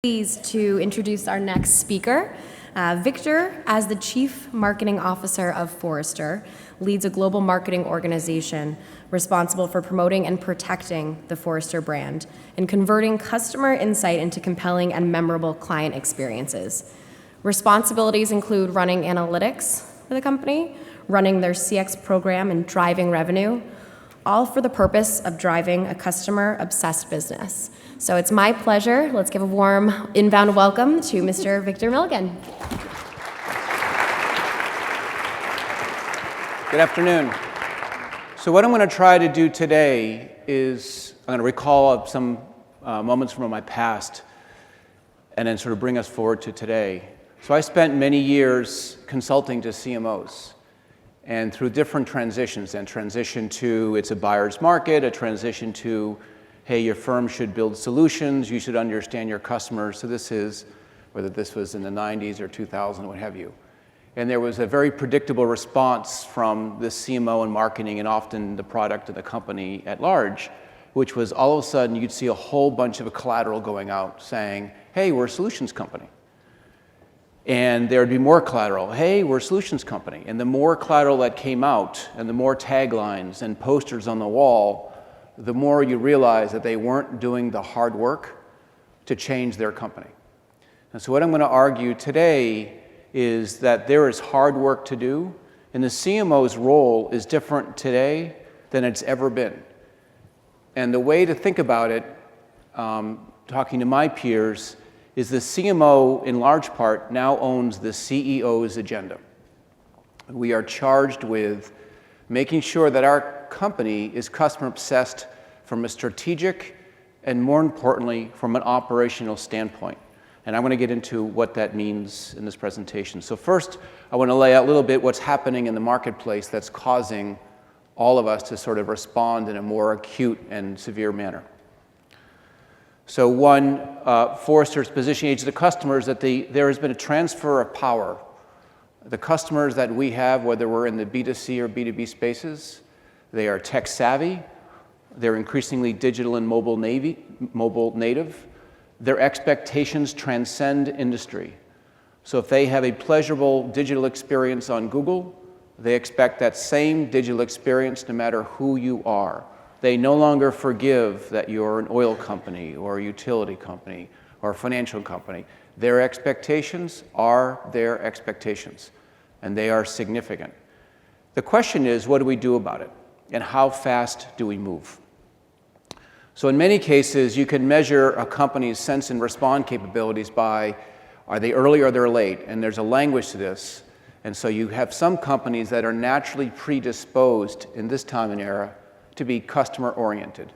Pleased to introduce our next speaker. Victor, as the Chief Marketing Officer of Forrester, leads a global marketing organization responsible for promoting and protecting the Forrester brand and converting customer insight into compelling and memorable client experiences. Responsibilities include running analytics for the company, running their CX program, and driving revenue, all for the purpose of driving a customer-obsessed business. So it's my pleasure. Let's give a warm inbound welcome to Mr. Victor Milligan. Good afternoon. So what I'm going to try to do today is I'm going to recall some moments from my past and then sort of bring us forward to today. So I spent many years consulting to CMOs and through different transitions, and transition to it's a buyer's market, a transition to hey, your firm should build solutions, you should understand your customers. So this is, whether this was in the 90s or 2000, what have you. And there was a very predictable response from the CMO and marketing and often the product of the company at large, which was all of a sudden you'd see a whole bunch of collateral going out saying, hey, we're a solutions company. And there would be more collateral, hey, we're a solutions company. And the more collateral that came out and the more taglines and posters on the wall, the more you realize that they weren't doing the hard work to change their company. And so what I'm going to argue today is that there is hard work to do, and the CMO's role is different today than it's ever been. And the way to think about it, talking to my peers, is the CMO, in large part, now owns the CEO's agenda. We are charged with making sure that our company is customer obsessed from a strategic and, more importantly, from an operational standpoint. And I'm going to get into what that means in this presentation. So first, I want to lay out a little bit what's happening in the marketplace that's causing all of us to sort of respond in a more acute and severe manner. So one, Forrester's positioning to the customers that there has been a transfer of power. The customers that we have, whether we're in the B2C or B2B spaces, they are tech savvy, they're increasingly digital and mobile native. Their expectations transcend industry. So if they have a pleasurable digital experience on Google, they expect that same digital experience no matter who you are. They no longer forgive that you're an oil company or a utility company or a financial company. Their expectations are their expectations, and they are significant. The question is, what do we do about it, and how fast do we move? So in many cases, you can measure a company's sense and respond capabilities by, are they early or they're late? And there's a language to this. And so you have some companies that are naturally predisposed in this time and era to be customer-oriented.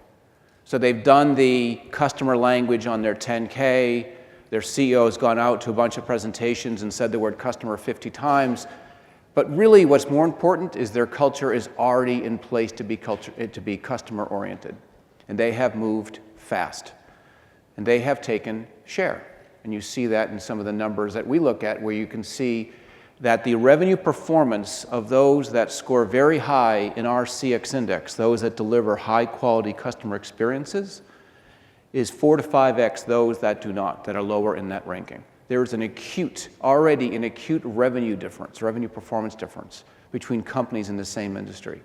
So they've done the customer language on their 10K, their CEO has gone out to a bunch of presentations and said the word customer 50 times, but really what's more important is their culture is already in place to be customer-oriented. And they have moved fast. And they have taken share. And you see that in some of the numbers that we look at, where you can see that the revenue performance of those that score very high in our CX index, those that deliver high-quality customer experiences, is 4 to 5x those that do not, that are lower in that ranking. There is already an acute revenue performance difference between companies in the same industry.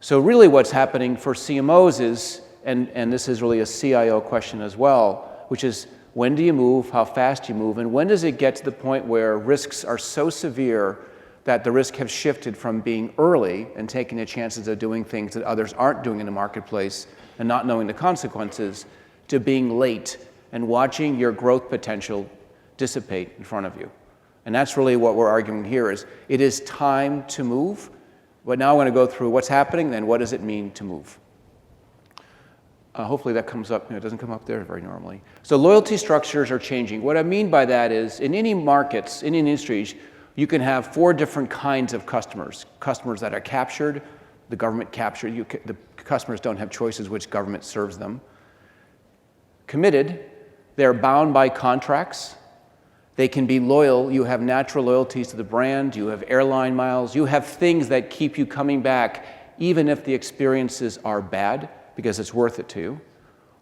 So really what's happening for CMOs is, and this is really a CIO question as well, which is when do you move, how fast you move, and when does it get to the point where risks are so severe that the risk have shifted from being early and taking the chances of doing things that others aren't doing in the marketplace and not knowing the consequences, to being late and watching your growth potential dissipate in front of you. And that's really what we're arguing here is it is time to move, but now I want to go through what's happening, then what does it mean to move? Hopefully that comes up. It doesn't come up there very normally. So loyalty structures are changing. What I mean by that is in any markets, in any industries, you can have 4 different kinds of customers. Customers that are captured, the government captured, the customers don't have choices which government serves them. Committed, they're bound by contracts. They can be loyal. You have natural loyalties to the brand. You have airline miles. You have things that keep you coming back even if the experiences are bad, because it's worth it to you,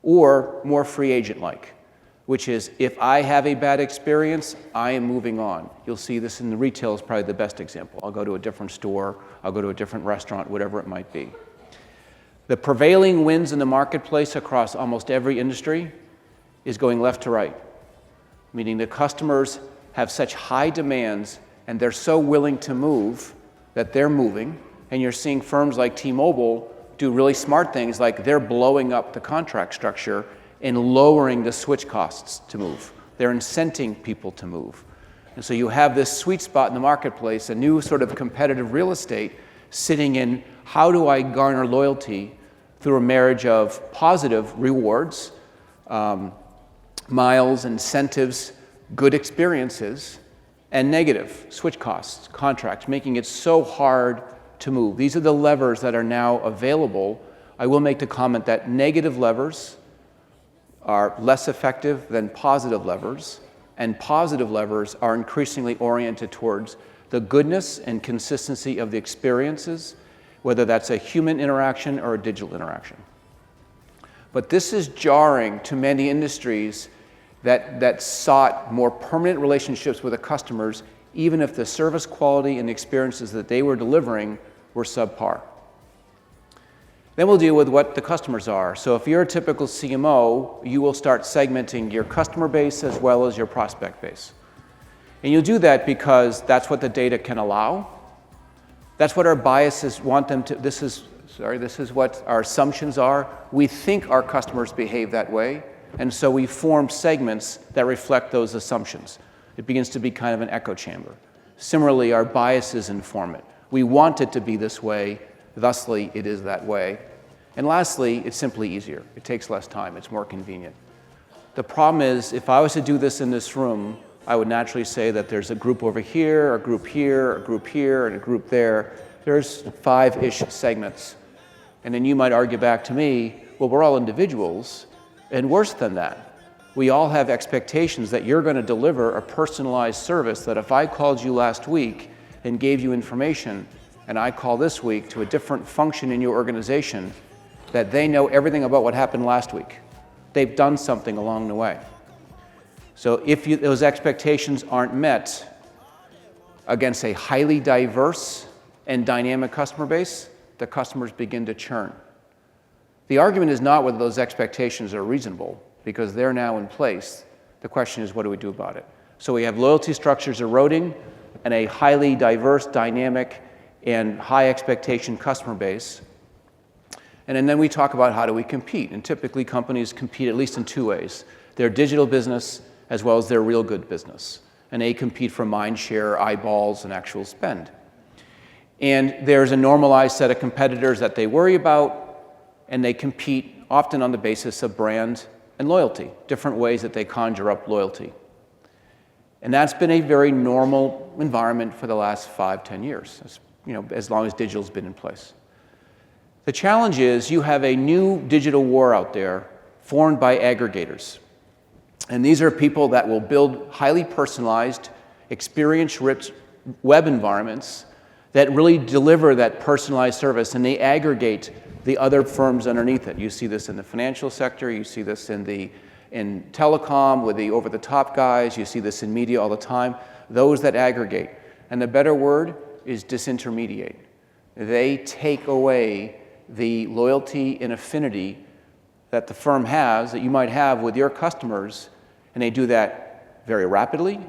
or more free agent-like, which is if I have a bad experience, I am moving on. You'll see this in the retail is probably the best example. I'll go to a different store, I'll go to a different restaurant, whatever it might be. The prevailing winds in the marketplace across almost every industry is going left to right, meaning the customers have such high demands and they're so willing to move that they're moving, and you're seeing firms like T-Mobile do really smart things like they're blowing up the contract structure and lowering the switch costs to move. They're incenting people to move. And so you have this sweet spot in the marketplace, a new sort of competitive real estate sitting in how do I garner loyalty through a marriage of positive rewards, miles, incentives, good experiences, and negative switch costs, contracts, making it so hard to move. These are the levers that are now available. I will make the comment that negative levers are less effective than positive levers, and positive levers are increasingly oriented towards the goodness and consistency of the experiences, whether that's a human interaction or a digital interaction. But this is jarring to many industries that sought more permanent relationships with the customers, even if the service quality and the experiences that they were delivering were subpar. Then we'll deal with what the customers are. So if you're a typical CMO, you will start segmenting your customer base as well as your prospect base. And you'll do that because that's what the data can allow. That's what our biases want them to, this is what our assumptions are. We think our customers behave that way, and so we form segments that reflect those assumptions. It begins to be kind of an echo chamber. Similarly, our biases inform it. We want it to be this way, thusly it is that way. And lastly, it's simply easier. It takes less time, it's more convenient. The problem is, if I was to do this in this room, I would naturally say that there's a group over here, a group here, a group here, and a group there. There's 5-ish segments. And then you might argue back to me, well, we're all individuals, and worse than that, we all have expectations that you're going to deliver a personalized service that if I called you last week and gave you information, and I call this week to a different function in your organization, that they know everything about what happened last week. They've done something along the way. So if those expectations aren't met against a highly diverse and dynamic customer base, the customers begin to churn. The argument is not whether those expectations are reasonable, because they're now in place. The question is, what do we do about it? So we have loyalty structures eroding and a highly diverse, dynamic, and high expectation customer base. And then we talk about how do we compete. And typically companies compete at least in 2 ways. Their digital business as well as their real good business. And they compete for mind share, eyeballs, and actual spend. And there's a normalized set of competitors that they worry about, and they compete often on the basis of brand and loyalty, different ways that they conjure up loyalty. And that's been a very normal environment for the last 5-10 years, as long as digital's been in place. The challenge is you have a new digital war out there formed by aggregators. And these are people that will build highly personalized, experience-rich web environments that really deliver that personalized service, and they aggregate the other firms underneath it. You see this in the financial sector, you see this in telecom with the over-the-top guys, you see this in media all the time, those that aggregate. And the better word is disintermediate. They take away the loyalty and affinity that the firm has, that you might have with your customers, and they do that very rapidly,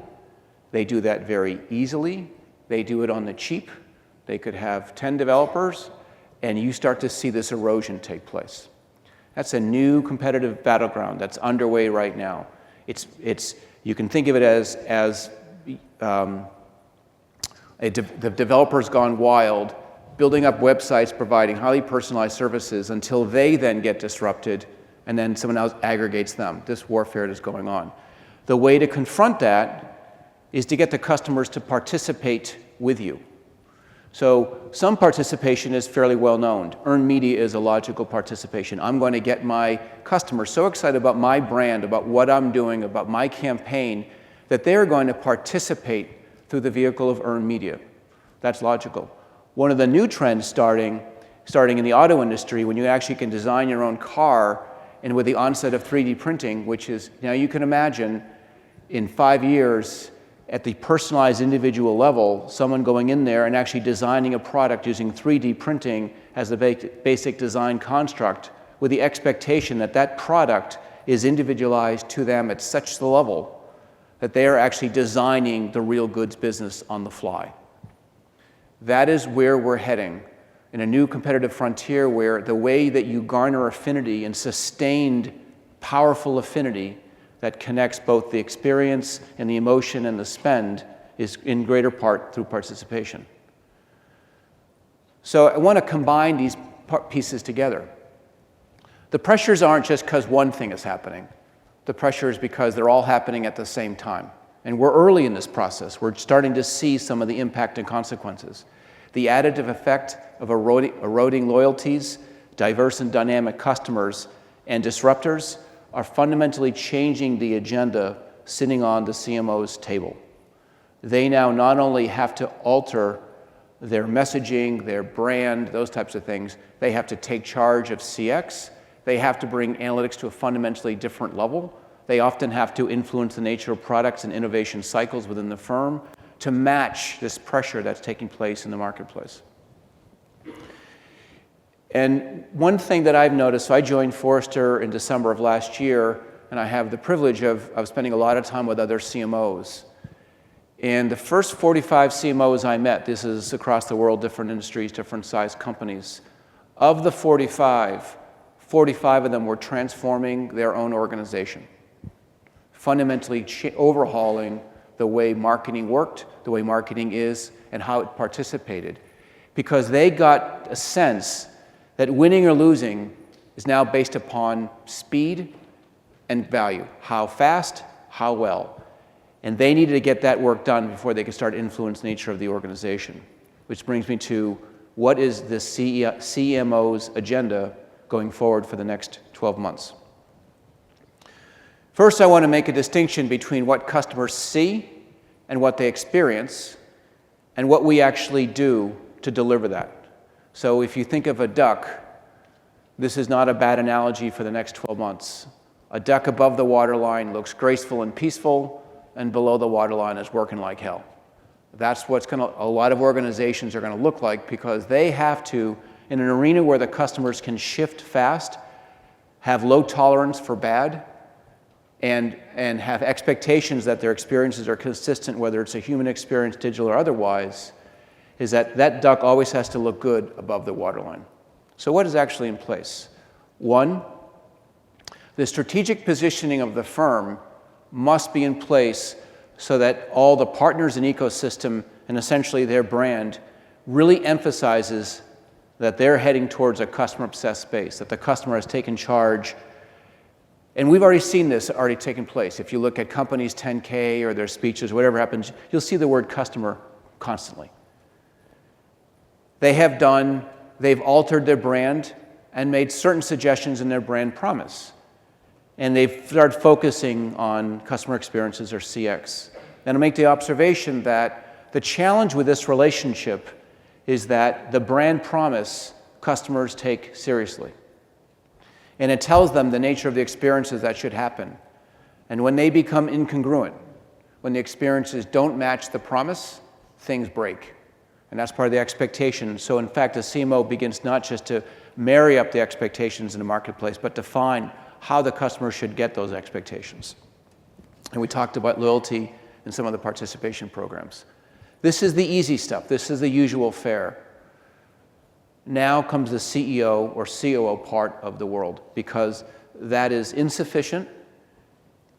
they do that very easily, they do it on the cheap. They could have 10 developers, and you start to see this erosion take place. That's a new competitive battleground that's underway right now. You can think of it as the developer's gone wild, building up websites, providing highly personalized services until they then get disrupted, and then someone else aggregates them. This warfare is going on. The way to confront that is to get the customers to participate with you. So some participation is fairly well known. Earned media is a logical participation. I'm going to get my customers so excited about my brand, about what I'm doing, about my campaign, that they're going to participate through the vehicle of earned media. That's logical. One of the new trends starting in the auto industry, when you actually can design your own car and with the onset of 3D printing, which is, now you can imagine in 5 years at the personalized individual level, someone going in there and actually designing a product using 3D printing as a basic design construct with the expectation that that product is individualized to them at such the level that they are actually designing the real goods business on the fly. That is where we're heading, in a new competitive frontier where the way that you garner affinity and sustained, powerful affinity that connects both the experience and the emotion and the spend is in greater part through participation. So I want to combine these pieces together. The pressures aren't just because one thing is happening. The pressure is because they're all happening at the same time. And we're early in this process. We're starting to see some of the impact and consequences. The additive effect of eroding loyalties, diverse and dynamic customers, and disruptors are fundamentally changing the agenda sitting on the CMO's table. They now not only have to alter their messaging, their brand, those types of things, they have to take charge of CX. They have to bring analytics to a fundamentally different level. They often have to influence the nature of products and innovation cycles within the firm to match this pressure that's taking place in the marketplace. And one thing that I've noticed, so I joined Forrester in December of last year, and I have the privilege of spending a lot of time with other CMOs. And the first 45 CMOs I met, this is across the world, different industries, different size companies, of the 45 of them were transforming their own organization, fundamentally overhauling the way marketing worked, the way marketing is, and how it participated. Because they got a sense that winning or losing is now based upon speed and value. How fast, how well. And they needed to get that work done before they could start influence the nature of the organization. Which brings me to what is the CMO's agenda going forward for the next 12 months. First, I want to make a distinction between what customers see and what they experience, and what we actually do to deliver that. So if you think of a duck, this is not a bad analogy for the next 12 months. A duck above the waterline looks graceful and peaceful, and below the waterline is working like hell. That's what a lot of organizations are going to look like, because they have to, in an arena where the customers can shift fast, have low tolerance for bad, and have expectations that their experiences are consistent, whether it's a human experience, digital or otherwise, is that duck always has to look good above the waterline. So what is actually in place? One, the strategic positioning of the firm must be in place so that all the partners in ecosystem and essentially their brand really emphasizes that they're heading towards a customer-obsessed space, that the customer has taken charge. And we've already seen this already taking place. If you look at companies' 10K or their speeches, whatever happens, you'll see the word customer constantly. They've altered their brand and made certain suggestions in their brand promise. And they've started focusing on customer experiences or CX. And I make the observation that the challenge with this relationship is that the brand promise customers take seriously. And it tells them the nature of the experiences that should happen. And when they become incongruent, when the experiences don't match the promise, things break. And that's part of the expectation. So in fact, the CMO begins not just to marry up the expectations in the marketplace, but define how the customer should get those expectations. And we talked about loyalty and some of the participation programs. This is the easy stuff. This is the usual fare. Now comes the CEO or COO part of the world, because that is insufficient.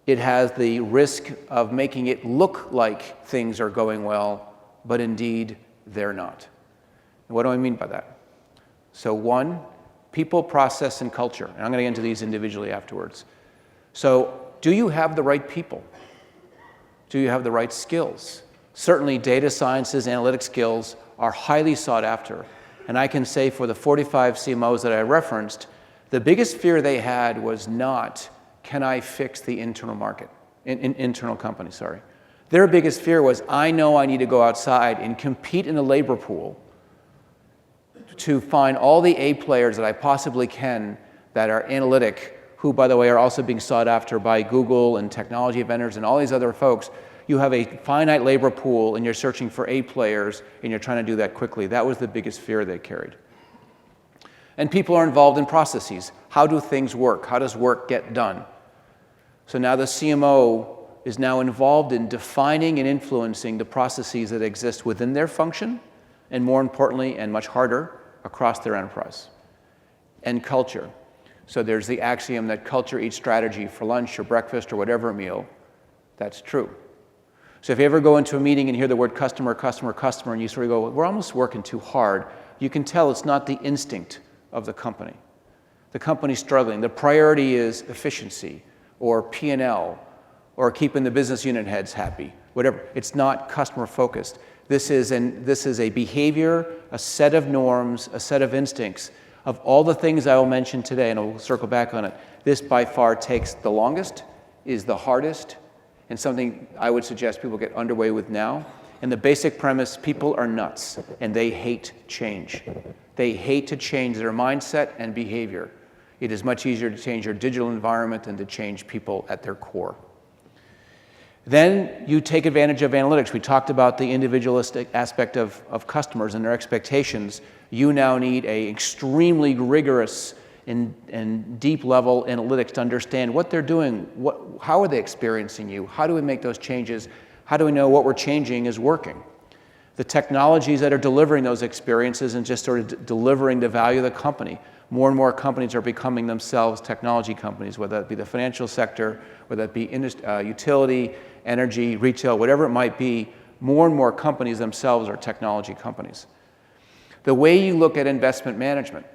It has the risk of making it look like things are going well, but indeed they're not. And what do I mean by that? So one, people, process, and culture. And I'm going to get into these individually afterwards. So do you have the right people? Do you have the right skills? Certainly data sciences, analytic skills are highly sought after. And I can say for the 45 CMOs that I referenced, the biggest fear they had was not, can I fix the internal market, internal company, sorry. Their biggest fear was, I know I need to go outside and compete in the labor pool to find all the A players that I possibly can that are analytic, who, by the way, are also being sought after by Google and technology vendors and all these other folks. You have a finite labor pool and you're searching for A players and you're trying to do that quickly. That was the biggest fear they carried. And people are involved in processes. How do things work? How does work get done? So now the CMO is now involved in defining and influencing the processes that exist within their function, and more importantly, and much harder, across their enterprise. And culture. So there's the axiom that culture eats strategy for lunch or breakfast or whatever meal. That's true. So if you ever go into a meeting and hear the word customer, customer, customer, and you sort of go, we're almost working too hard, you can tell it's not the instinct of the company. The company's struggling. The priority is efficiency or P&L or keeping the business unit heads happy, whatever. It's not customer focused. This is a behavior, a set of norms, a set of instincts. Of all the things I will mention today, and I'll circle back on it, this by far takes the longest, is the hardest, and something I would suggest people get underway with now. And the basic premise, people are nuts, and they hate change. They hate to change their mindset and behavior. It is much easier to change your digital environment than to change people at their core. Then you take advantage of analytics. We talked about the individualistic aspect of customers and their expectations. You now need an extremely rigorous and deep level analytics to understand what they're doing, how are they experiencing you, how do we make those changes, how do we know what we're changing is working. The technologies that are delivering those experiences and just sort of delivering the value of the company. More and more companies are becoming themselves technology companies, whether that be the financial sector, whether that be utility, energy, retail, whatever it might be. More and more companies themselves are technology companies. The way you look at investment management,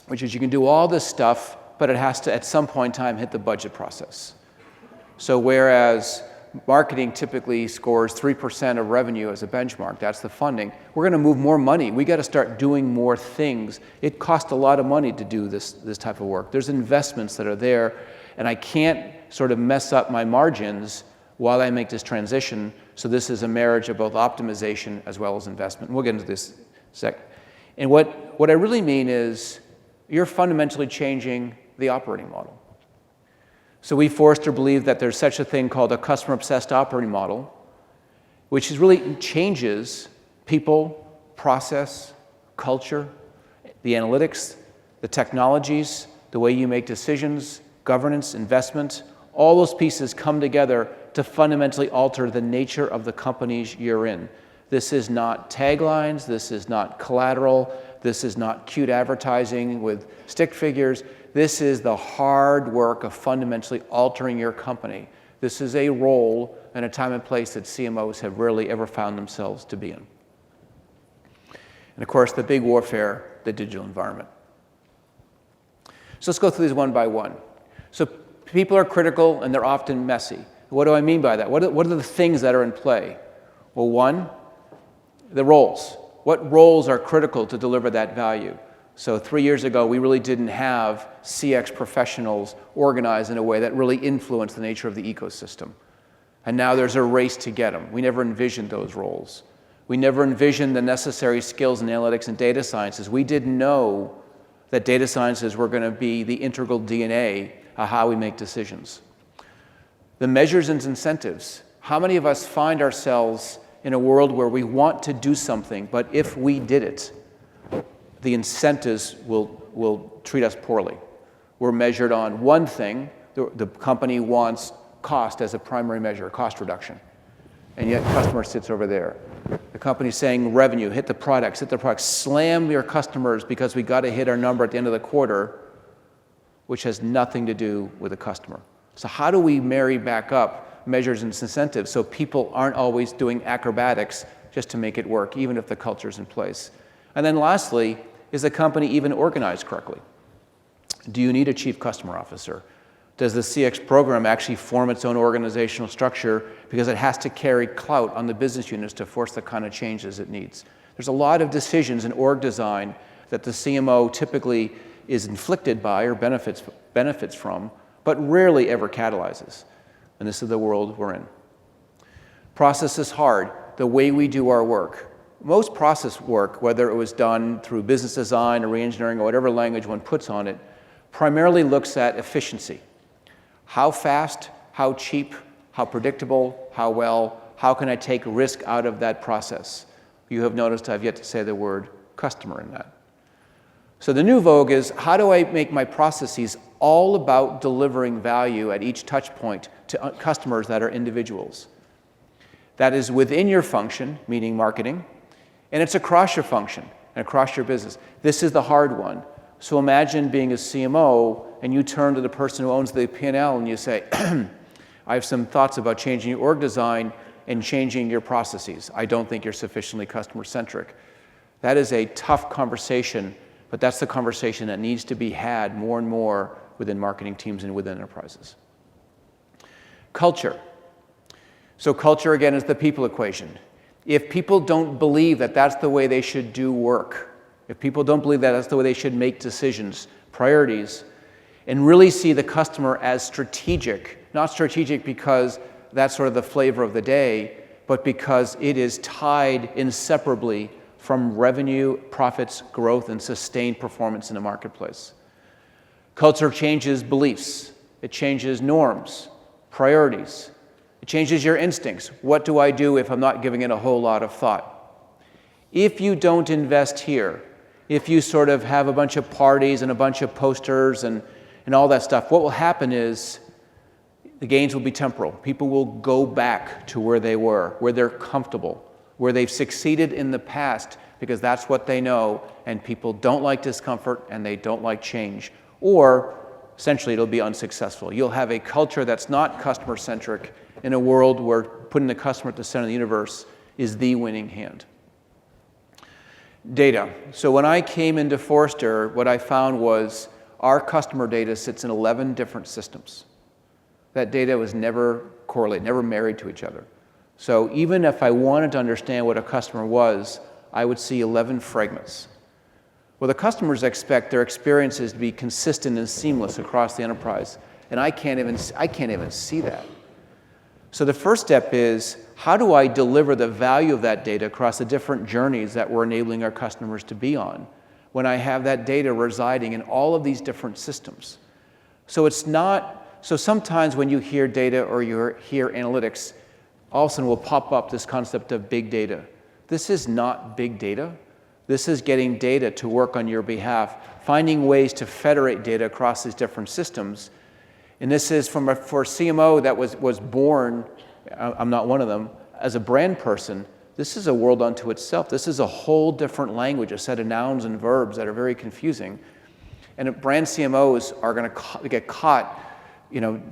which is you can do all this stuff, but it has to, at some point in time, hit the budget process. So whereas marketing typically scores 3% of revenue as a benchmark, that's the funding, we're going to move more money. We got to start doing more things. It costs a lot of money to do this type of work. There's investments that are there, and I can't sort of mess up my margins while I make this transition. So this is a marriage of both optimization as well as investment. And we'll get into this in a sec. And what I really mean is you're fundamentally changing the operating model. So we, Forrester, believe that there's such a thing called a customer-obsessed operating model, which is really changes people, process, culture, the analytics, the technologies, the way you make decisions, governance, investment. All those pieces come together to fundamentally alter the nature of the companies you're in. This is not taglines, this is not collateral, this is not cute advertising with stick figures. This is the hard work of fundamentally altering your company. This is a role and a time and place that CMOs have rarely ever found themselves to be in. And of course, the big warfare, the digital environment. So let's go through these one by one. So people are critical and they're often messy. What do I mean by that? What are the things that are in play? Well, one, the roles. What roles are critical to deliver that value? So 3 years ago, we really didn't have CX professionals organized in a way that really influenced the nature of the ecosystem. And now there's a race to get them. We never envisioned those roles. We never envisioned the necessary skills in analytics and data sciences. We didn't know that data sciences were going to be the integral DNA of how we make decisions. The measures and incentives. How many of us find ourselves in a world where we want to do something, but if we did it, the incentives will treat us poorly. We're measured on one thing. The company wants cost as a primary measure, cost reduction. And yet customer sits over there. The company's saying revenue, hit the products, slam your customers because we got to hit our number at the end of the quarter, which has nothing to do with the customer. So how do we marry back up measures and incentives so people aren't always doing acrobatics just to make it work, even if the culture's in place? And then lastly, is the company even organized correctly? Do you need a chief customer officer? Does the CX program actually form its own organizational structure because it has to carry clout on the business units to force the kind of changes it needs? There's a lot of decisions in org design that the CMO typically is inflicted by or benefits from, but rarely ever catalyzes. And this is the world we're in. Process is hard, the way we do our work. Most process work, whether it was done through business design or reengineering or whatever language one puts on it, primarily looks at efficiency. How fast, how cheap, how predictable, how well, how can I take risk out of that process? You have noticed I've yet to say the word customer in that. So the new vogue is, how do I make my processes all about delivering value at each touch point to customers that are individuals? That is within your function, meaning marketing, and it's across your function and across your business. This is the hard one. So imagine being a CMO and you turn to the person who owns the P&L and you say, I have some thoughts about changing your org design and changing your processes. I don't think you're sufficiently customer-centric. That is a tough conversation, but that's the conversation that needs to be had more and more within marketing teams and within enterprises. Culture. So culture, again, is the people equation. If people don't believe that that's the way they should do work, if people don't believe that that's the way they should make decisions, priorities, and really see the customer as strategic, not strategic because that's sort of the flavor of the day, but because it is tied inseparably from revenue, profits, growth, and sustained performance in the marketplace. Culture changes beliefs. It changes norms, priorities. It changes your instincts. What do I do if I'm not giving it a whole lot of thought? If you don't invest here, if you sort of have a bunch of parties and a bunch of posters and all that stuff, what will happen is the gains will be temporal. People will go back to where they were, where they're comfortable, where they've succeeded in the past, because that's what they know, and people don't like discomfort and they don't like change. Or essentially it'll be unsuccessful. You'll have a culture that's not customer-centric in a world where putting the customer at the center of the universe is the winning hand. Data. So when I came into Forrester, what I found was our customer data sits in 11 different systems. That data was never correlated, never married to each other. So even if I wanted to understand what a customer was, I would see 11 fragments. Well, the customers expect their experiences to be consistent and seamless across the enterprise, and I can't even see that. So the first step is, how do I deliver the value of that data across the different journeys that we're enabling our customers to be on when I have that data residing in all of these different systems? So it's not, so sometimes when you hear data or you hear analytics, all of a sudden will pop up this concept of big data. This is not big data. This is getting data to work on your behalf, finding ways to federate data across these different systems. And this is for a CMO that was born, I'm not one of them, as a brand person. This is a world unto itself. This is a whole different language, a set of nouns and verbs that are very confusing. And brand CMOs are going to get caught,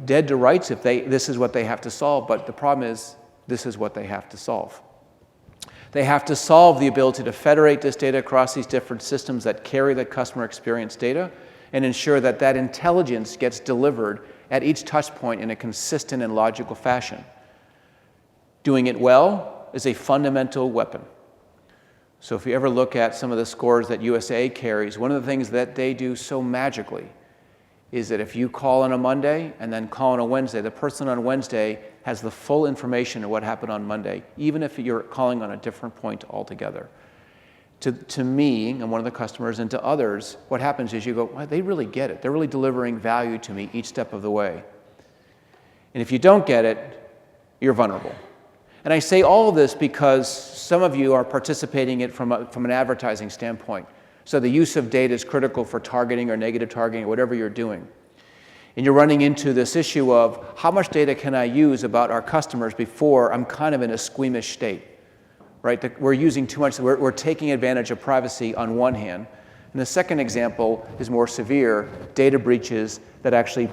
dead to rights if this is what they have to solve. But the problem is, this is what they have to solve. They have to solve the ability to federate this data across these different systems that carry the customer experience data and ensure that that intelligence gets delivered at each touch point in a consistent and logical fashion. Doing it well is a fundamental weapon. So if you ever look at some of the scores that USA carries, one of the things that they do so magically is that if you call on a Monday and then call on a Wednesday, the person on Wednesday has the full information of what happened on Monday, even if you're calling on a different point altogether. To me, and one of the customers, and to others, what happens is you go, well, they really get it. They're really delivering value to me each step of the way. And if you don't get it, you're vulnerable. And I say all of this because some of you are participating in it from an advertising standpoint. So the use of data is critical for targeting or negative targeting or whatever you're doing. And you're running into this issue of how much data can I use about our customers before I'm kind of in a squeamish state, right? We're using too much, we're taking advantage of privacy on one hand. And the second example is more severe, data breaches that actually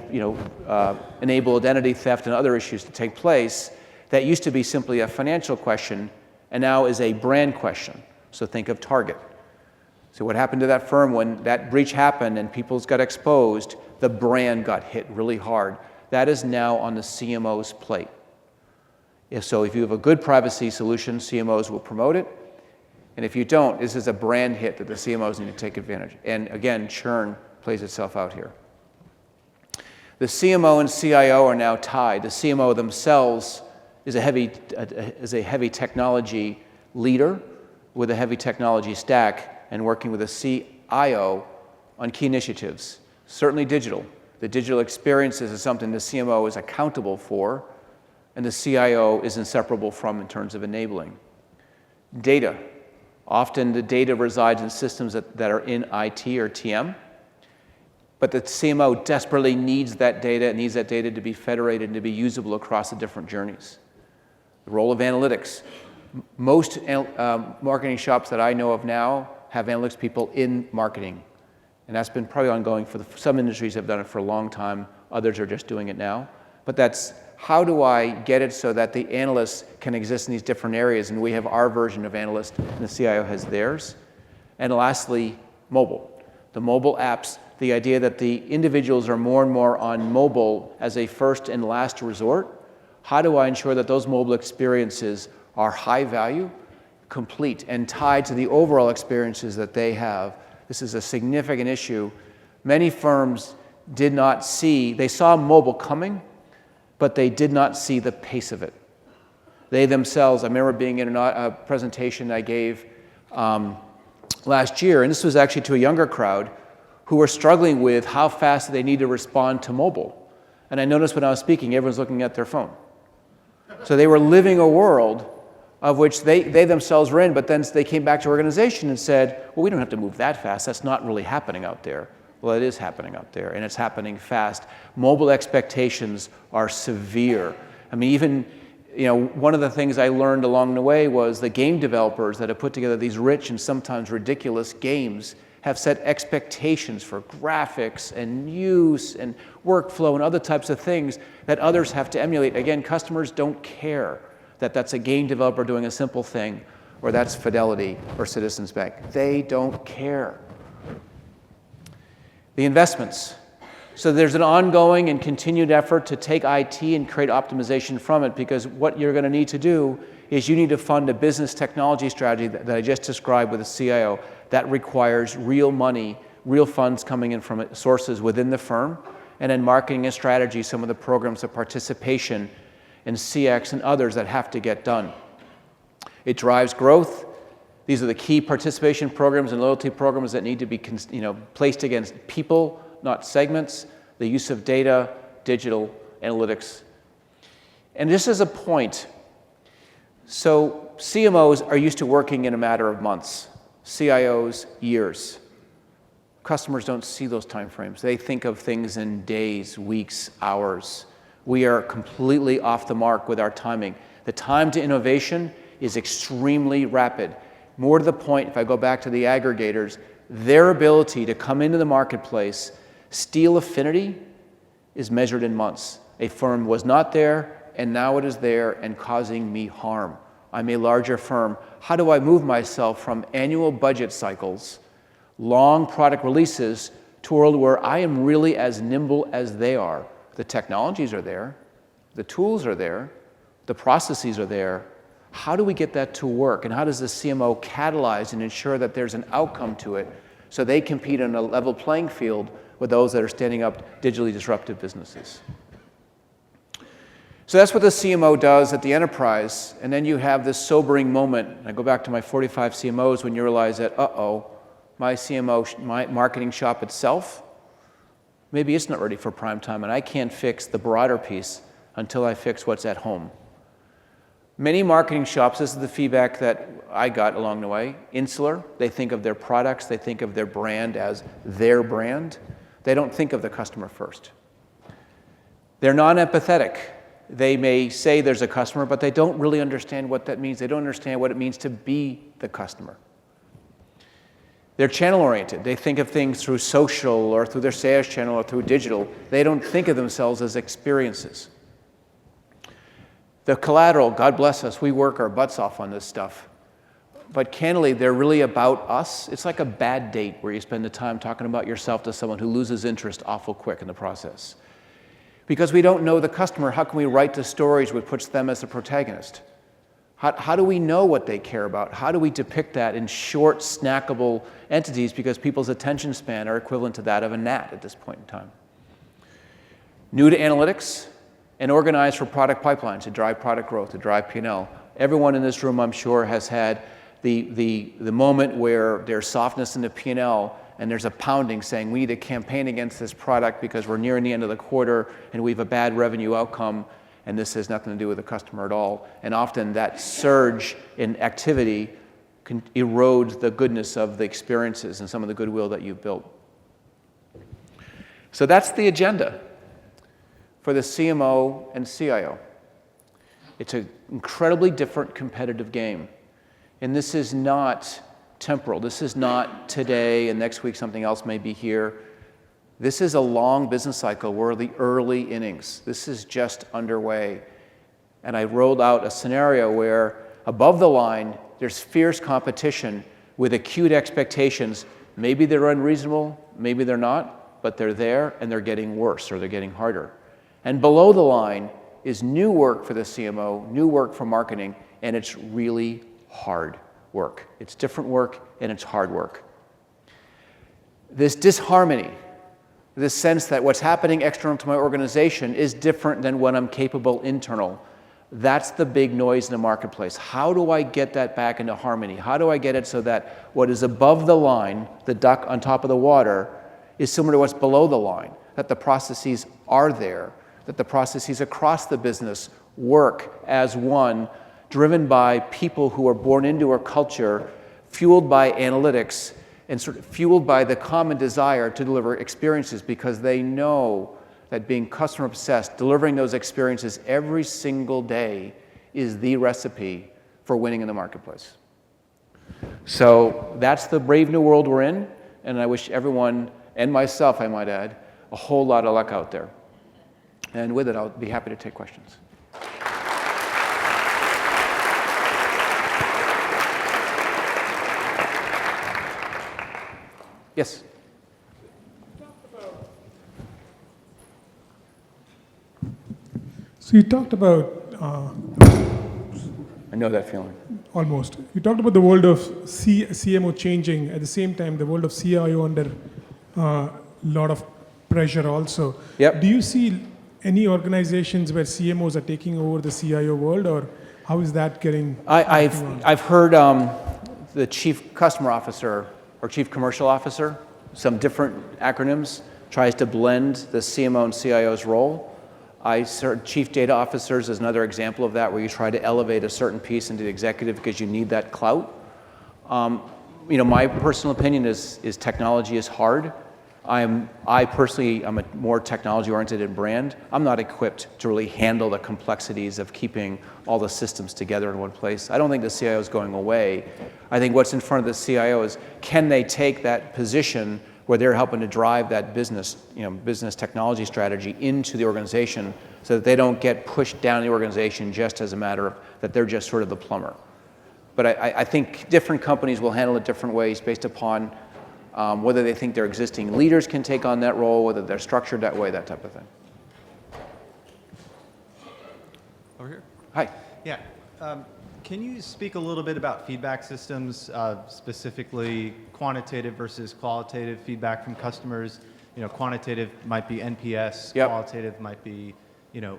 enable identity theft and other issues to take place that used to be simply a financial question and now is a brand question. So think of Target. So what happened to that firm when that breach happened and people's got exposed, the brand got hit really hard. That is now on the CMO's plate. If you have a good privacy solution, CMOs will promote it. And if you don't, this is a brand hit that the CMOs need to take advantage. And again, churn plays itself out here. The CMO and CIO are now tied. The CMO themselves is a heavy technology leader with a heavy technology stack and working with a CIO on key initiatives. Certainly digital. The digital experiences is something the CMO is accountable for, and the CIO is inseparable from in terms of enabling. Data. Often the data resides in systems that are in IT or TM, but the CMO desperately needs that data, needs that data to be federated and to be usable across the different journeys. The role of analytics. Most marketing shops that I know of now have analytics people in marketing, and that's been probably ongoing for some industries have done it for a long time, others are just doing it now. But that's how do I get it so that the analysts can exist in these different areas, and we have our version of analyst and the CIO has theirs. And lastly, mobile. The mobile apps, the idea that the individuals are more and more on mobile as a first and last resort. How do I ensure that those mobile experiences are high value, complete, and tied to the overall experiences that they have? This is a significant issue. Many firms did not see, they saw mobile coming, but they did not see the pace of it. They themselves, I remember being in a presentation I gave last year, and this was actually to a younger crowd who were struggling with how fast they need to respond to mobile. And I noticed when I was speaking, everyone's looking at their phone. So they were living a world of which they themselves were in, but then they came back to organization and said, well, we don't have to move that fast. That's not really happening out there. Well, it is happening out there, and it's happening fast. Mobile expectations are severe. I mean, even, one of the things I learned along the way was the game developers that have put together these rich and sometimes ridiculous games have set expectations for graphics and use and workflow and other types of things that others have to emulate. Again, customers don't care that that's a game developer doing a simple thing, or that's Fidelity or Citizens Bank. They don't care. The investments. So there's an ongoing and continued effort to take IT and create optimization from it, because what you're going to need to do is you need to fund a business technology strategy that I just described with the CIO. That requires real money, real funds coming in from sources within the firm, and then marketing and strategy, some of the programs of participation and CX and others that have to get done. It drives growth. These are the key participation programs and loyalty programs that need to be placed against people, not segments, the use of data, digital, analytics. And this is a point. So CMOs are used to working in a matter of months, CIOs, years. Customers don't see those time frames. They think of things in days, weeks, hours. We are completely off the mark with our timing. The time to innovation is extremely rapid. More to the point, if I go back to the aggregators, their ability to come into the marketplace, steal affinity, is measured in months. A firm was not there, and now it is there and causing me harm. I'm a larger firm. How do I move myself from annual budget cycles, long product releases, to a world where I am really as nimble as they are? The technologies are there, the tools are there, the processes are there. How do we get that to work? And how does the CMO catalyze and ensure that there's an outcome to it so they compete on a level playing field with those that are standing up digitally disruptive businesses? So that's what the CMO does at the enterprise. And then you have this sobering moment. I go back to my 45 CMOs when you realize that, my CMO, my marketing shop itself, maybe it's not ready for prime time, and I can't fix the broader piece until I fix what's at home. Many marketing shops, this is the feedback that I got along the way, insular. They think of their products, they think of their brand as their brand. They don't think of the customer first. They're non-empathetic. They may say there's a customer, but they don't really understand what that means. They don't understand what it means to be the customer. They're channel-oriented. They think of things through social or through their sales channel or through digital. They don't think of themselves as experiences. The collateral, God bless us, we work our butts off on this stuff. But candidly, they're really about us. It's like a bad date where you spend the time talking about yourself to someone who loses interest awful quick in the process. Because we don't know the customer, how can we write the stories which puts them as the protagonist? How do we know what they care about? How do we depict that in short, snackable entities, because people's attention span are equivalent to that of a gnat at this point in time? New to analytics and organized for product pipelines to drive product growth, to drive P&L. Everyone in this room, I'm sure, has had the moment where there's softness in the P&L and there's a pounding saying we need to campaign against this product because we're nearing the end of the quarter and we have a bad revenue outcome, and this has nothing to do with the customer at all. And often that surge in activity can erode the goodness of the experiences and some of the goodwill that you've built. So that's the agenda for the CMO and CIO. It's an incredibly different competitive game. And this is not temporal. This is not today and next week something else may be here. This is a long business cycle. We're the early innings. This is just underway. And I rolled out a scenario where above the line, there's fierce competition with acute expectations. Maybe they're unreasonable, maybe they're not, but they're there and they're getting worse or they're getting harder. And below the line is new work for the CMO, new work for marketing, and it's really hard work. It's different work and it's hard work. This disharmony, this sense that what's happening external to my organization is different than what I'm capable internal, that's the big noise in the marketplace. How do I get that back into harmony? How do I get it so that what is above the line, the duck on top of the water, is similar to what's below the line, that the processes are there, that the processes across the business work as one, driven by people who are born into our culture, fueled by analytics, and sort of fueled by the common desire to deliver experiences because they know that being customer obsessed, delivering those experiences every single day is the recipe for winning in the marketplace. So that's the brave new world we're in, and I wish everyone, and myself I might add, a whole lot of luck out there. And with it, I'll be happy to take questions. Yes? So you talked about, I know that feeling. almost, you talked about the world of CMO changing, at the same time the world of CIO under a lot of pressure also. Yep. Do you see any organizations where CMOs are taking over the CIO world, or how is that getting? I've heard the chief customer officer or chief commercial officer, some different acronyms, tries to blend the CMO and CIO's role. Chief data officers is another example of that, where you try to elevate a certain piece into the executive because you need that clout. My personal opinion is technology is hard. I personally am a more technology-oriented brand. I'm not equipped to really handle the complexities of keeping all the systems together in one place. I don't think the CIO is going away. I think what's in front of the CIO is, can they take that position where they're helping to drive that business technology strategy into the organization so that they don't get pushed down the organization just as a matter of that they're just sort of the plumber. But I think different companies will handle it different ways based upon whether they think their existing leaders can take on that role, whether they're structured that way, that type of thing. Over here. Hi. Yeah. Can you speak a little bit about feedback systems, specifically quantitative versus qualitative feedback from customers? Quantitative might be NPS, Yep. Qualitative might be,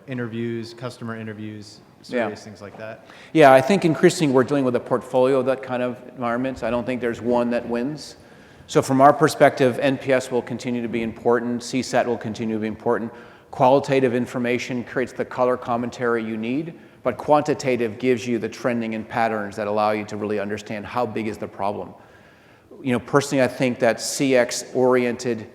interviews, customer interviews, surveys, things like that. Yeah, I think increasingly we're dealing with a portfolio of that kind of environment. I don't think there's one that wins. So from our perspective, NPS will continue to be important, CSAT will continue to be important. Qualitative information creates the color commentary you need, but quantitative gives you the trending and patterns that allow you to really understand how big is the problem. Personally, I think that CX-oriented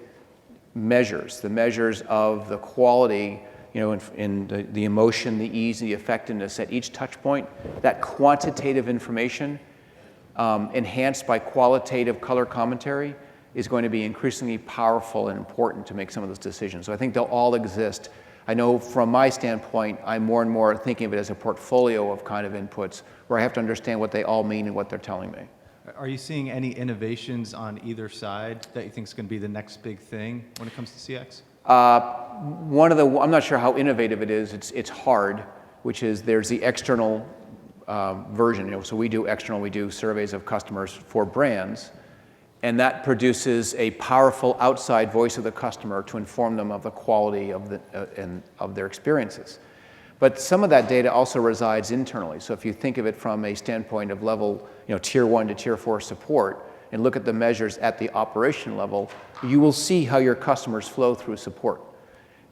measures, the measures of the quality, in the emotion, the ease, the effectiveness at each touch point, that quantitative information enhanced by qualitative color commentary is going to be increasingly powerful and important to make some of those decisions. So I think they'll all exist. I know from my standpoint, I'm more and more thinking of it as a portfolio of kind of inputs where I have to understand what they all mean and what they're telling me. Are you seeing any innovations on either side that you think is going to be the next big thing when it comes to CX? I'm not sure how innovative it is. It's hard, which is there's the external version. So we do external, we do surveys of customers for brands, and that produces a powerful outside voice of the customer to inform them of the quality of their experiences. But some of that data also resides internally. So if you think of it from a standpoint of level, tier 1 to tier 4 support, and look at the measures at the operation level, you will see how your customers flow through support.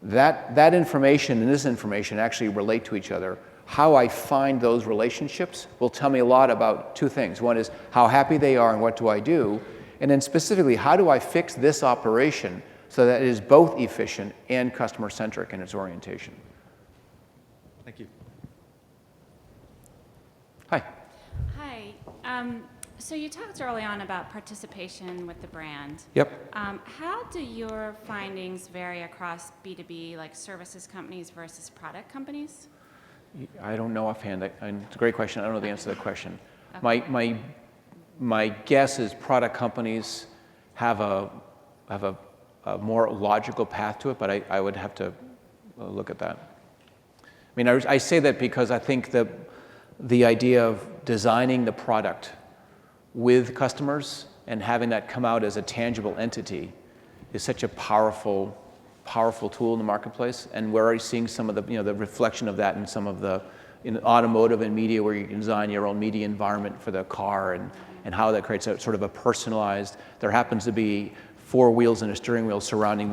That information and this information actually relate to each other. How I find those relationships will tell me a lot about two things. One is how happy they are and what do I do? And then specifically, how do I fix this operation so that it is both efficient and customer-centric in its orientation? Thank you. Hi. Hi. So you talked early on about participation with the brand. Yep. How do your findings vary across B2B, like services companies versus product companies? I don't know offhand. It's a great question. I don't know the answer to that question. Okay. My guess is product companies have a more logical path to it, but I would have to look at that. I mean, I say that because I think the idea of designing the product with customers and having that come out as a tangible entity is such a powerful tool in the marketplace, and we're already seeing some of the reflection of that in some of the automotive and media, where you can design your own media environment for the car, and how that creates a sort of a personalized. There happens to be 4 wheels and a steering wheel surrounding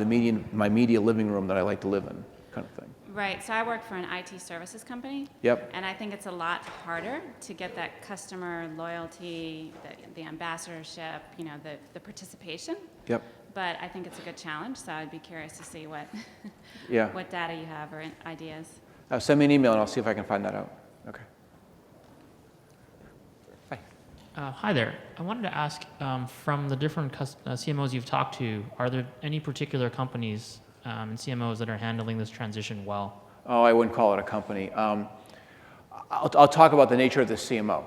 my media living room that I like to live in, kind of thing. Right. So I work for an IT services company. Yep. And I think it's a lot harder to get that customer loyalty, the ambassadorship, the participation. Yep. But I think it's a good challenge, so I'd be curious to see what what data you have or ideas. Send me an email and I'll see if I can find that out. Okay. Hi. Hi there. I wanted to ask, from the different CMOs you've talked to, are there any particular companies and CMOs that are handling this transition well? Oh, I wouldn't call it a company. I'll talk about the nature of the CMO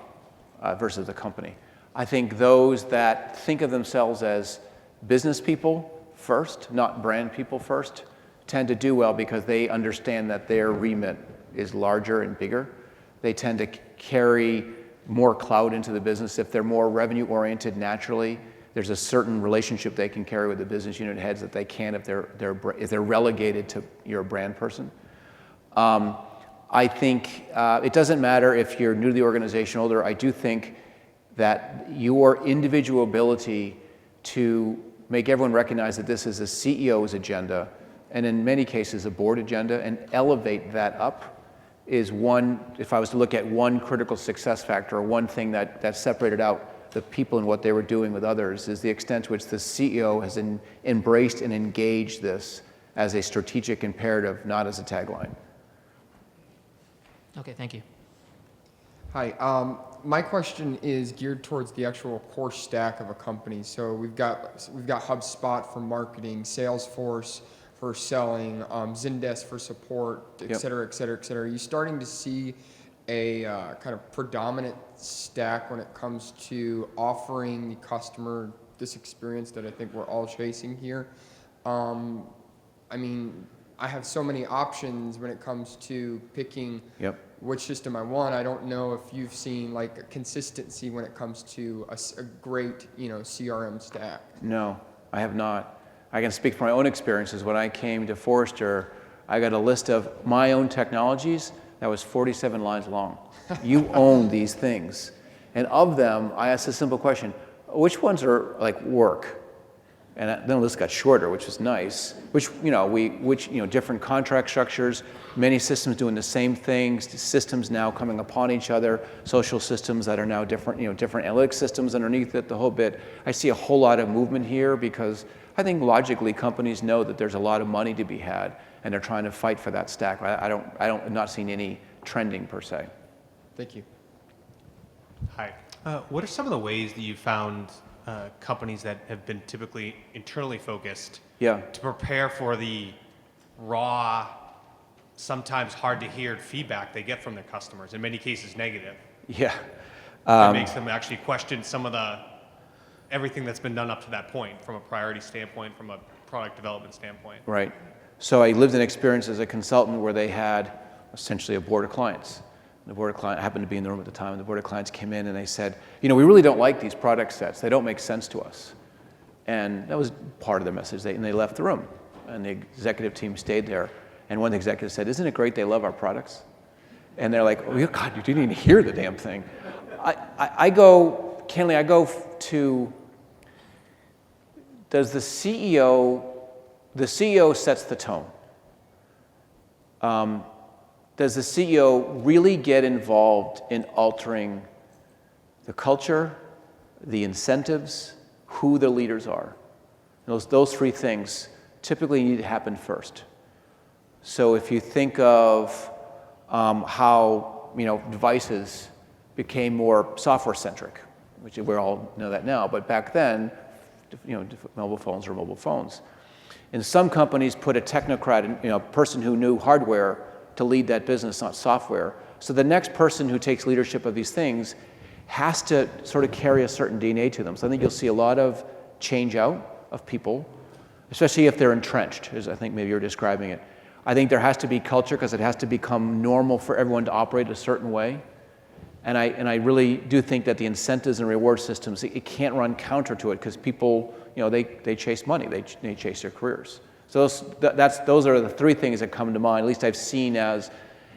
versus the company. I think those that think of themselves as business people first, not brand people first, tend to do well because they understand that their remit is larger and bigger. They tend to carry more clout into the business. If they're more revenue oriented naturally, there's a certain relationship they can carry with the business unit heads that they can't if they're relegated to you're a brand person. I think it doesn't matter if you're new to the organization, older. I do think that your individual ability to make everyone recognize that this is a CEO's agenda, and in many cases a board agenda, and elevate that up is one, if I was to look at one critical success factor, or one thing that separated out the people and what they were doing with others, is the extent to which the CEO has embraced and engaged this as a strategic imperative, not as a tagline. Okay, thank you. Hi, my question is geared towards the actual core stack of a company. So we've got HubSpot for marketing, Salesforce for selling, Zendesk for support, et cetera, et cetera, et cetera. Are you starting to see a kind of predominant stack when it comes to offering the customer this experience that I think we're all chasing here? I mean, I have so many options when it comes to picking which system I want. I don't know if you've seen like a consistency when it comes to a great, CRM stack. No, I have not. I can speak from my own experiences. When I came to Forrester, I got a list of my own technologies that was 47 lines long. You own these things. And of them, I asked a simple question: which ones are like work? And then the list got shorter, which was nice. Which different contract structures, many systems doing the same things, systems now coming upon each other, social systems that are now different, different analytics systems underneath it, the whole bit. I see a whole lot of movement here because I think logically companies know that there's a lot of money to be had, and they're trying to fight for that stack. I'm not seeing any trending per se. Thank you. Hi. What are some of the ways that you found companies that have been typically internally focused to prepare for the raw, sometimes hard to hear feedback they get from their customers, in many cases negative? That makes them actually question some of everything that's been done up to that point, from a priority standpoint, from a product development standpoint. Right. So I lived an experience as a consultant where they had essentially a board of clients. The board of clients happened to be in the room at the time, and the board of clients came in and they said, we really don't like these product sets. They don't make sense to us. And that was part of their message. And they left the room, and the executive team stayed there. And one of the executives said, "Isn't it great they love our products?" And they're like, "Oh God, you didn't even hear the damn thing." I go to does the CEO sets the tone. Does the CEO really get involved in altering the culture, the incentives, who the leaders are? Those three things typically need to happen first. So if you think of how devices became more software-centric, which we all know that now, but back then, mobile phones are mobile phones. And some companies put a technocrat, a person who knew hardware to lead that business, not software. So the next person who takes leadership of these things has to sort of carry a certain DNA to them. So I think you'll see a lot of change out of people, especially if they're entrenched, as I think maybe you're describing it. I think there has to be culture because it has to become normal for everyone to operate a certain way. And I really do think that the incentives and reward systems, it can't run counter to it because people, they chase money, they chase their careers. So those are the three things that come to mind, at least I've seen as,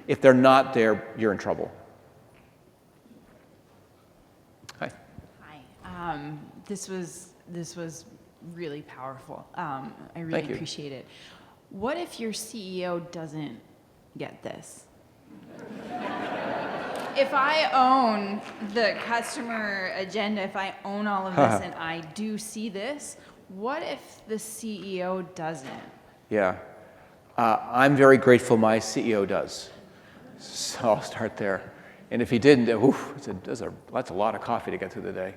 if they're not there, you're in trouble. Hi. Hi. This was really powerful. I really appreciate it. What if your CEO doesn't get this? If I own the customer agenda, if I own all of this and I do see this, what if the CEO doesn't? Yeah. I'm very grateful my CEO does. So I'll start there. And if he didn't, that's a lot of coffee to get through the day.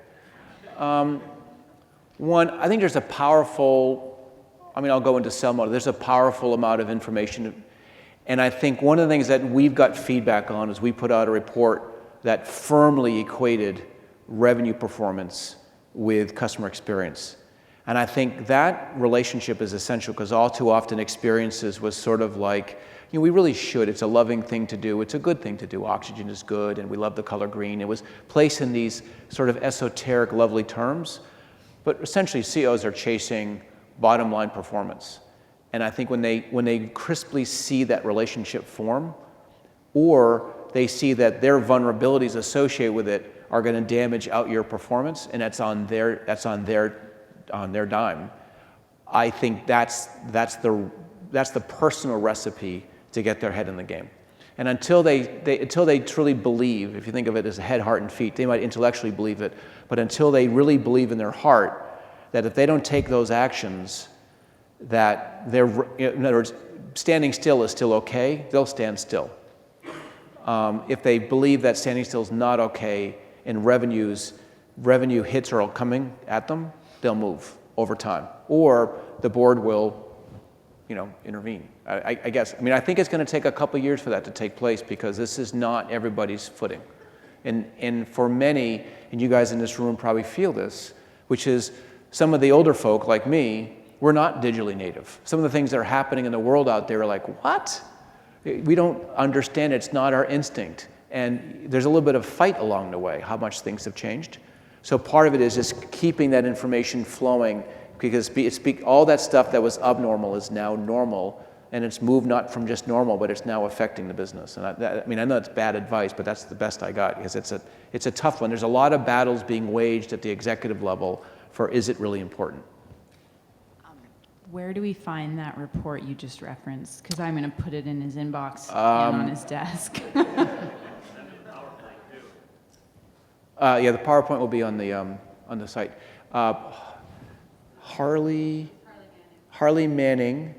One, I think there's a powerful, I'll go into sell mode. There's a powerful amount of information. And I think one of the things that we've got feedback on is we put out a report that firmly equated revenue performance with customer experience. And I think that relationship is essential because all too often experiences was sort of like, we really should. It's a loving thing to do. It's a good thing to do. Oxygen is good, and we love the color green. It was placed in these sort of esoteric, lovely terms. But essentially, CEOs are chasing bottom line performance. And I think when they crisply see that relationship form, or they see that their vulnerabilities associated with it are going to damage out your performance, and that's on their dime, I think that's the personal recipe to get their head in the game. And until they truly believe, if you think of it as a head, heart, and feet, they might intellectually believe it, but until they really believe in their heart that if they don't take those actions, that in other words, standing still is still okay, they'll stand still. If they believe that standing still is not okay and revenue hits are all coming at them, they'll move over time. Or the board will, intervene. I guess. I think it's going to take a couple years for that to take place because this is not everybody's footing. And for many, and you guys in this room probably feel this, which is some of the older folk like me, we're not digitally native. Some of the things that are happening in the world out there are like, what? We don't understand. It's not our instinct. And there's a little bit of fight along the way, how much things have changed. So part of it is just keeping that information flowing because all that stuff that was abnormal is now normal, and it's moved not from just normal, but it's now affecting the business. And I know it's bad advice, but that's the best I got because it's a tough one. There's a lot of battles being waged at the executive level for is it really important? Where do we find that report you just referenced? Because I'm going to put it in his inbox and on his desk. Yeah, the PowerPoint will be on the site. Harley Manning.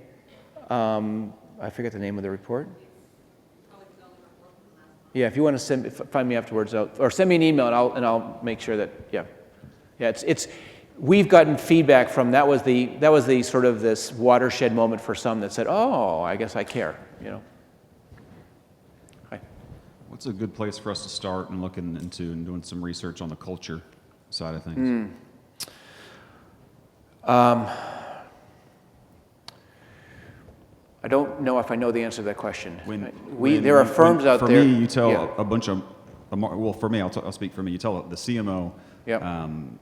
I forget the name of the report. Yeah, if you want to find me afterwards, or send me an email, and I'll make sure that it's. We've gotten feedback from that was the sort of this watershed moment for some that said, oh, I guess I care, Hi. What's a good place for us to start and looking into and doing some research on the culture side of things? I don't know if I know the answer to that question. There are firms out there. For me, you tell a bunch of, well, for me, I'll speak for me. You tell the CMO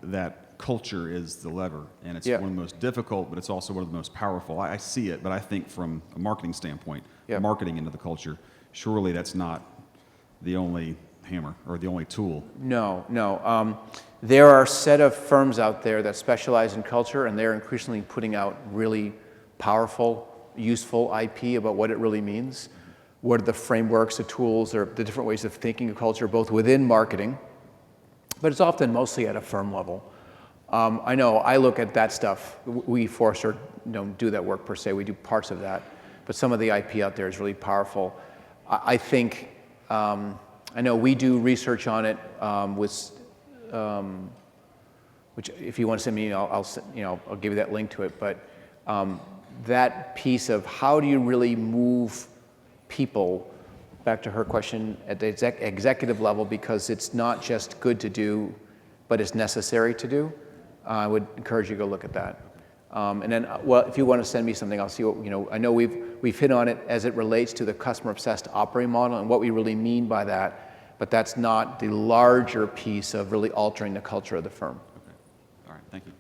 that culture is the lever, and it's one of the most difficult, but it's also one of the most powerful. I see it, but I think from a marketing standpoint, marketing into the culture, surely that's not the only hammer or the only tool. No, no. There are a set of firms out there that specialize in culture, and they're increasingly putting out really powerful, useful IP about what it really means. What are the frameworks, the tools, or the different ways of thinking of culture, both within marketing, but it's often mostly at a firm level. I know I look at that stuff. We, Forrester, don't do that work per se. We do parts of that. But some of the IP out there is really powerful. I think, I know we do research on it which if you want to send me, I'll give you that link to it. But that piece of how do you really move people, back to her question, at the executive level, because it's not just good to do, but it's necessary to do. I would encourage you to go look at that. And then, well, if you want to send me something, I'll see what, I know we've hit on it as it relates to the customer-obsessed operating model and what we really mean by that, but that's not the larger piece of really altering the culture of the firm. Okay. All right, thank you.